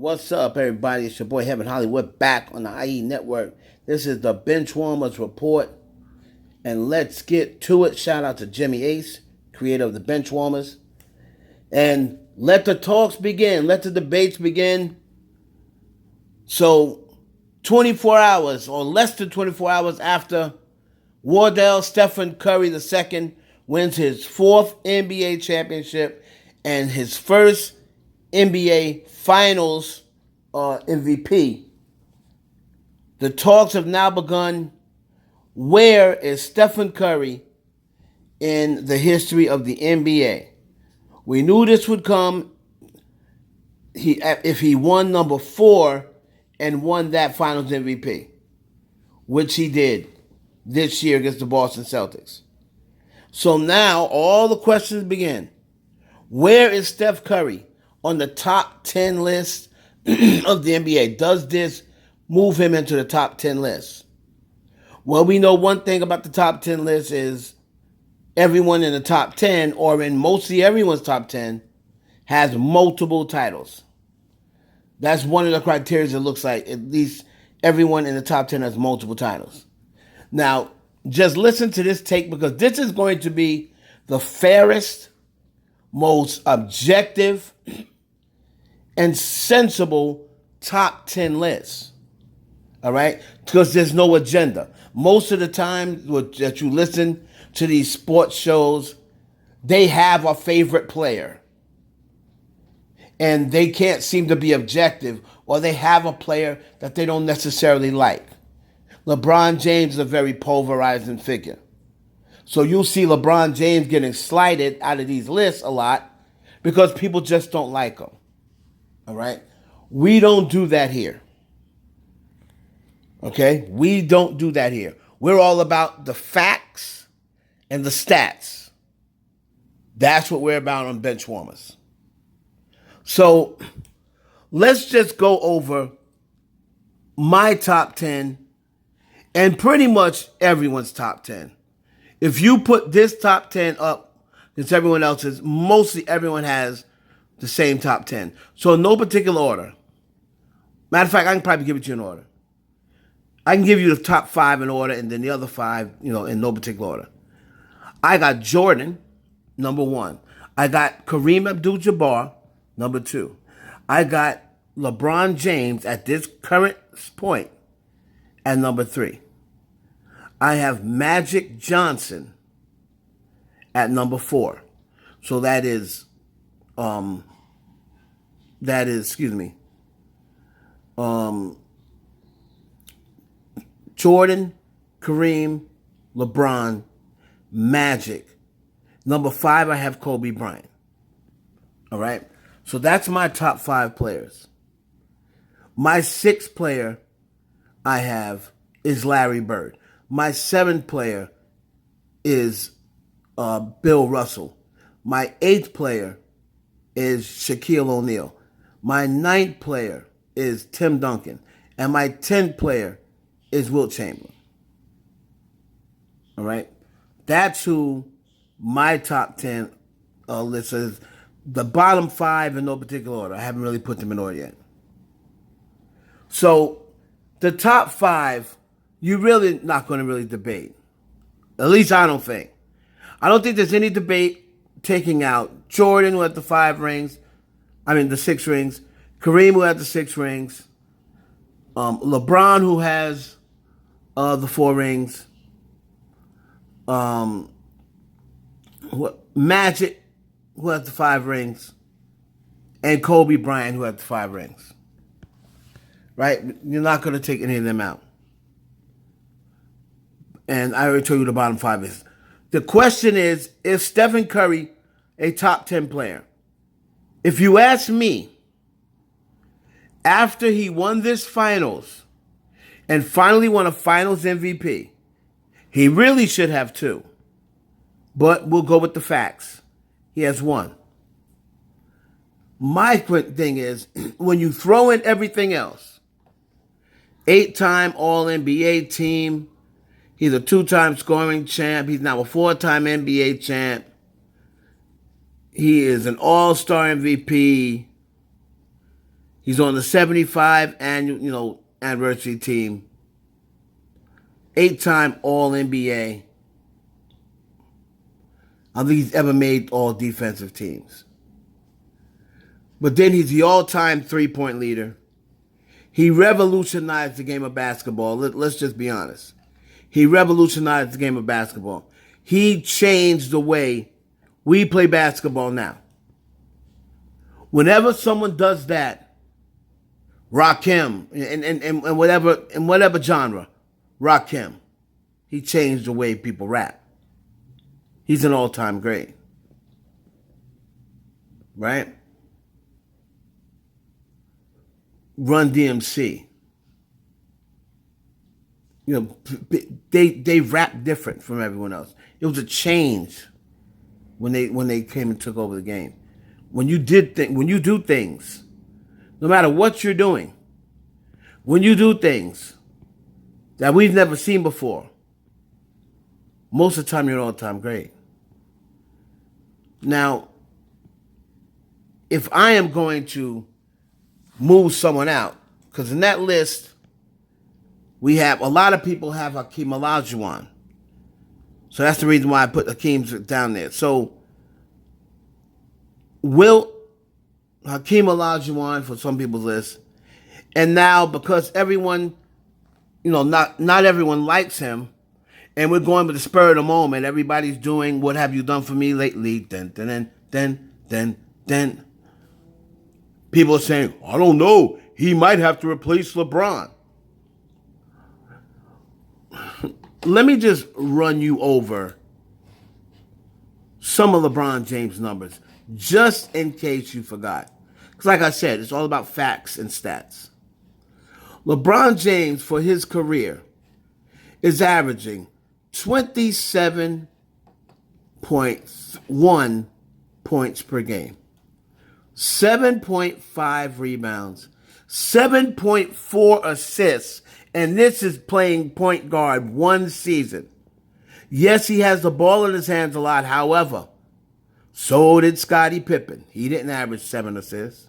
What's up, everybody? It's your boy Heaven Hollywood back on the IE Network. This is the Benchwarmers Report, and let's get to it. Shout out to Jimmy Ace, creator of the Benchwarmers. And let the talks begin. Let the debates begin. So, 24 hours or less than 24 hours after Wardell Stephen Curry II wins his fourth NBA championship and his first NBA Finals MVP. The talks have now begun. Where is Stephen Curry in the history of the NBA? We knew this would come if he won number 4 and won that Finals MVP, which he did this year against the Boston Celtics. So now all the questions begin. Where is Steph Curry on the top 10 list of the NBA? Does this move him into the top 10 list? Well, we know one thing about the top 10 list is everyone in the top 10, or in mostly everyone's top 10, has multiple titles. That's one of the criteria. It looks like at least everyone in the top 10 has multiple titles. Now, just listen to this take, because this is going to be the fairest, most objective, and sensible top 10 list. All right? Because there's no agenda. Most of the time that you listen to these sports shows, they have a favorite player. And they can't seem to be objective, or they have a player that they don't necessarily like. LeBron James is a very pulverizing figure. So you'll see LeBron James getting slighted out of these lists a lot because people just don't like him. All right? We don't do that here. Okay? We don't do that here. We're all about the facts and the stats. That's what we're about on Benchwarmers. So let's just go over my top 10 and pretty much everyone's top 10. If you put this top 10 up against everyone else's, mostly everyone has the same top 10. So in no particular order. Matter of fact, I can probably give it to you in order. I can give you the top 5 in order, and then the other 5, in no particular order. I got Jordan, number 1. I got Kareem Abdul-Jabbar, number 2. I got LeBron James at this current point at number 3. I have Magic Johnson at number 4. So that is, Jordan, Kareem, LeBron, Magic. Number 5, I have Kobe Bryant. All right? So that's my top 5 players. My 6th player I have is Larry Bird. My 7th player is Bill Russell. My 8th player is Shaquille O'Neal. My 9th player is Tim Duncan. And my 10th player is Wilt Chamberlain. All right? That's who my top 10 list is. The bottom 5 in no particular order. I haven't really put them in order yet. So the top 5, you're really not going to really debate. At least I don't think. I don't think there's any debate taking out Jordan, who had the 6 rings. Kareem, who had the 6 rings. LeBron, who has the 4 rings. Magic, who has the 5 rings. And Kobe Bryant, who had the 5 rings. Right? You're not going to take any of them out. And I already told you the bottom 5 is. The question is Stephen Curry a top 10 player? If you ask me, after he won this finals and finally won a finals MVP, he really should have 2. But we'll go with the facts. He has 1. My thing is, when you throw in everything else, 8-time All-NBA team, he's a 2-time scoring champ. He's now a 4-time NBA champ. He is an all-star MVP. He's on the 75 annual, anniversary team. 8-time All-NBA. I don't think he's ever made all defensive teams. But then he's the all-time three-point leader. He revolutionized the game of basketball. Let's just be honest. He revolutionized the game of basketball. He changed the way we play basketball now. Whenever someone does that, rock him in whatever genre, rock him. He changed the way people rap. He's an all-time great. Right? Run DMC. They rap different from everyone else. It was a change when they came and took over the game. When you do things, no matter what you're doing, when you do things that we've never seen before, most of the time you're an all-time great. Now, if I am going to move someone out, because in that list, we have a lot of people have Hakeem Olajuwon. So that's the reason why I put Hakeem's down there. So Hakeem Olajuwon for some people's list. And now because everyone, not everyone likes him, and we're going with the spur of the moment, everybody's doing what have you done for me lately? Then. People are saying, I don't know, he might have to replace LeBron. Let me just run you over some of LeBron James' numbers, just in case you forgot. Because like I said, it's all about facts and stats. LeBron James, for his career, is averaging 27.1 points per game, 7.5 rebounds, 7.4 assists, and this is playing point guard one season. Yes, he has the ball in his hands a lot. However, so did Scottie Pippen. He didn't average 7 assists.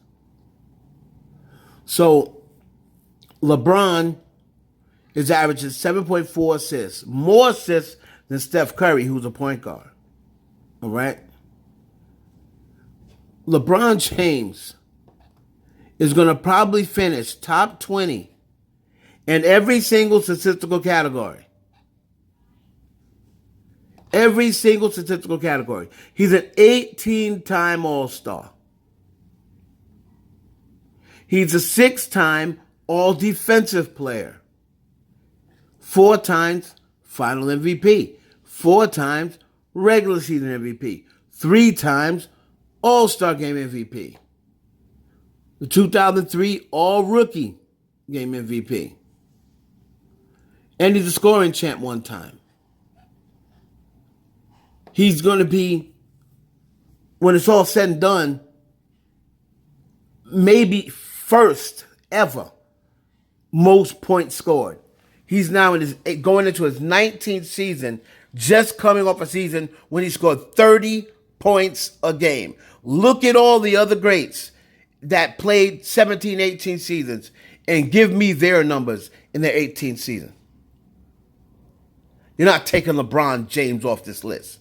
So LeBron is averaging 7.4 assists, more assists than Steph Curry, who's a point guard. All right? LeBron James is going to probably finish top 20 in every single statistical category. Every single statistical category. He's an 18-time All-Star. He's a 6-time All-Defensive Player. 4 times Final MVP. 4 times Regular Season MVP. 3 times All-Star Game MVP. The 2003 All-Rookie Game MVP. And he's a scoring champ 1 time. He's going to be, when it's all said and done, maybe first ever most points scored. He's now going into his 19th season, just coming off a season when he scored 30 points a game. Look at all the other greats that played 17, 18 seasons and give me their numbers in their 18th season. You're not taking LeBron James off this list.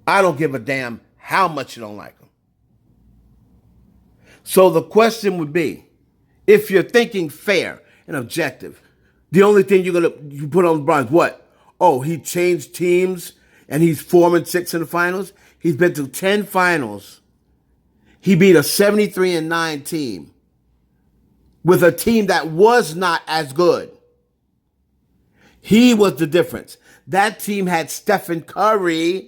I don't give a damn how much you don't like him. So the question would be, if you're thinking fair and objective, the only thing you put on LeBron is what? Oh, he changed teams and he's 4-6 in the finals. He's been to 10 finals. He beat a 73-9 team with a team that was not as good. He was the difference. That team had Stephen Curry,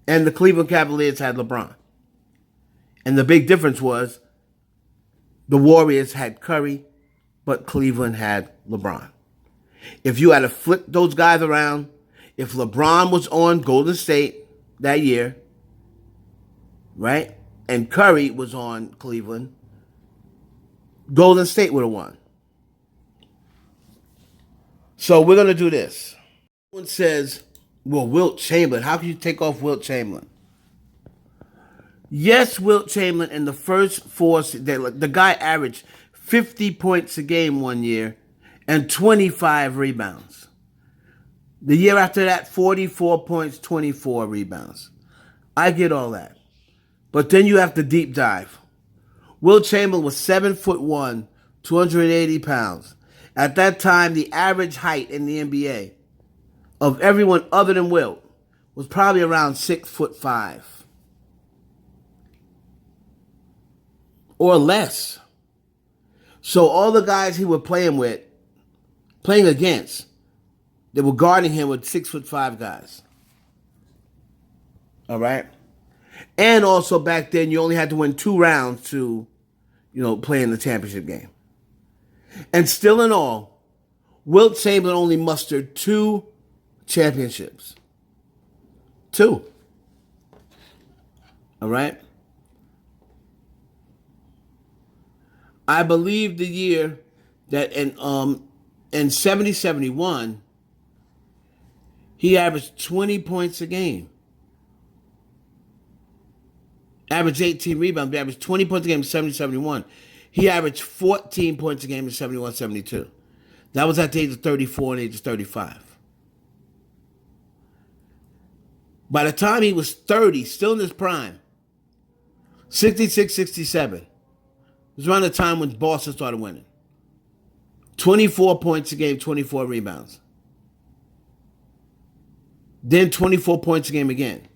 and the Cleveland Cavaliers had LeBron. And the big difference was the Warriors had Curry, but Cleveland had LeBron. If you had to flip those guys around, if LeBron was on Golden State that year, right, and Curry was on Cleveland, Golden State would have won. So we're going to do this. Someone says, well, Wilt Chamberlain, how can you take off Wilt Chamberlain? Yes, Wilt Chamberlain in the first four, the guy averaged 50 points a game one year and 25 rebounds. The year after that, 44 points, 24 rebounds. I get all that. But then you have to deep dive. Wilt Chamberlain was 7'1", 280 pounds. At that time, the average height in the NBA of everyone other than Wilt was probably around 6'5" or less. So all the guys he was playing against, they were guarding him with 6'5" guys. All right? And also back then, you only had to win 2 rounds to, play in the championship game. And still in all, Wilt Chamberlain only mustered 2 championships. 2. All right? I believe the year that in 70-71, he averaged 20 points a game. Averaged 18 rebounds, but averaged 20 points a game in 70-71. He averaged 14 points a game in 71-72. That was at the age of 34 and age of 35. By the time he was 30, still in his prime, 66-67, it was around the time when Boston started winning. 24 points a game, 24 rebounds. Then 24 points a game again.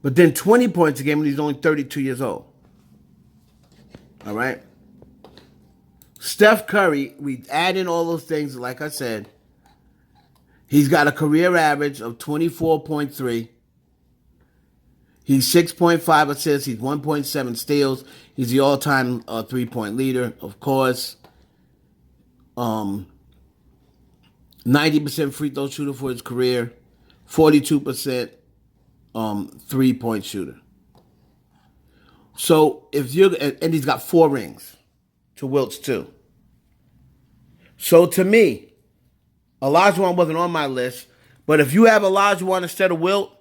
But then 20 points a game when he's only 32 years old. All right? Steph Curry, we add in all those things, like I said. He's got a career average of 24.3. He's 6.5 assists. He's 1.7 steals. He's the all-time 3-point leader, of course. 90% free throw shooter for his career. 42% 3-point shooter. So if you're, and he's got 4 rings to Wilt's 2. So to me, Olajuwon wasn't on my list, but if you have Olajuwon instead of Wilt,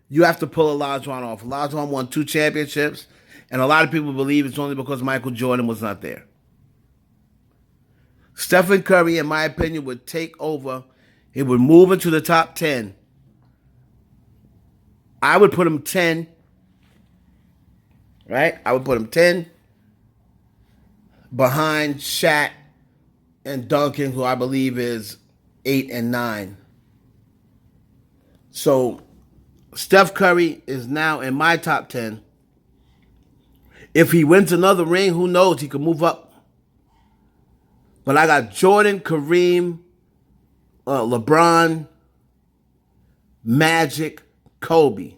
you have to pull Olajuwon off. Olajuwon won 2 championships, and a lot of people believe it's only because Michael Jordan was not there. Stephen Curry, in my opinion, would take over. He would move into the top 10. I would put him 10. Right? I would put him 10 behind Shaq and Duncan, who I believe is 8 and 9. So Steph Curry is now in my top 10. If he wins another ring, who knows? He could move up. But I got Jordan, Kareem, LeBron, Magic, Kobe.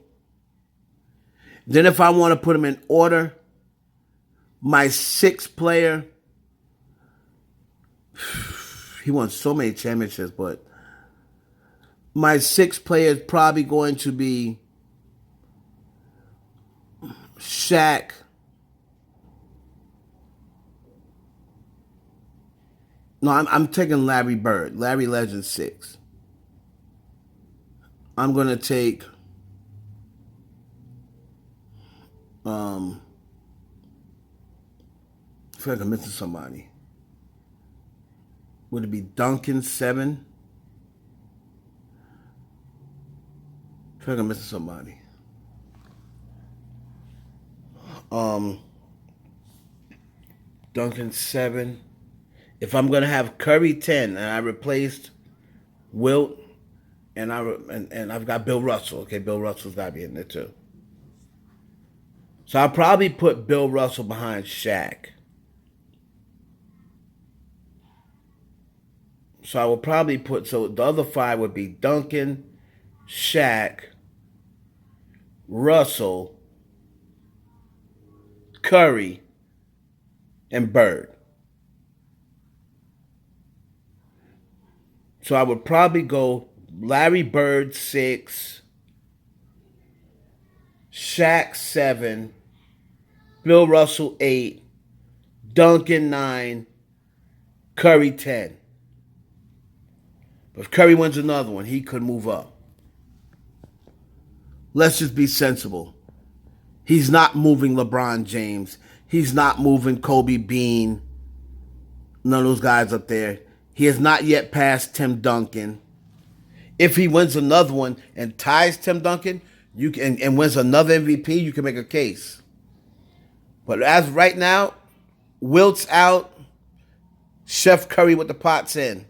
Then if I want to put them in order, my 6th player, he won so many championships, but my 6th player is probably going to be Shaq. No, I'm taking Larry Bird. Larry Legend 6. I'm going to take I feel like I'm missing somebody. Would it be Duncan 7? I feel like I'm missing somebody. Duncan 7. If I'm gonna have Curry 10, and I replaced Wilt, and I've got Bill Russell. Okay, Bill Russell's got to be in there too. So I'll probably put Bill Russell behind Shaq. So I will probably put, so the other 5 would be Duncan, Shaq, Russell, Curry, and Bird. So I would probably go Larry Bird 6, Shaq 7, Bill Russell 8, Duncan 9, Curry 10. But if Curry wins another one, he could move up. Let's just be sensible. He's not moving LeBron James. He's not moving Kobe Bean. None of those guys up there. He has not yet passed Tim Duncan. If he wins another one and ties Tim Duncan, you can and wins another MVP, you can make a case. But as of right now, Wilt's out. Chef Curry with the pots in.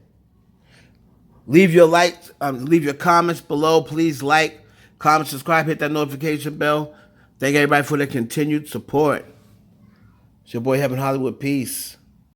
Leave your leave your comments below. Please like, comment, subscribe, hit that notification bell. Thank everybody for their continued support. It's your boy Heaven Hollywood. Peace.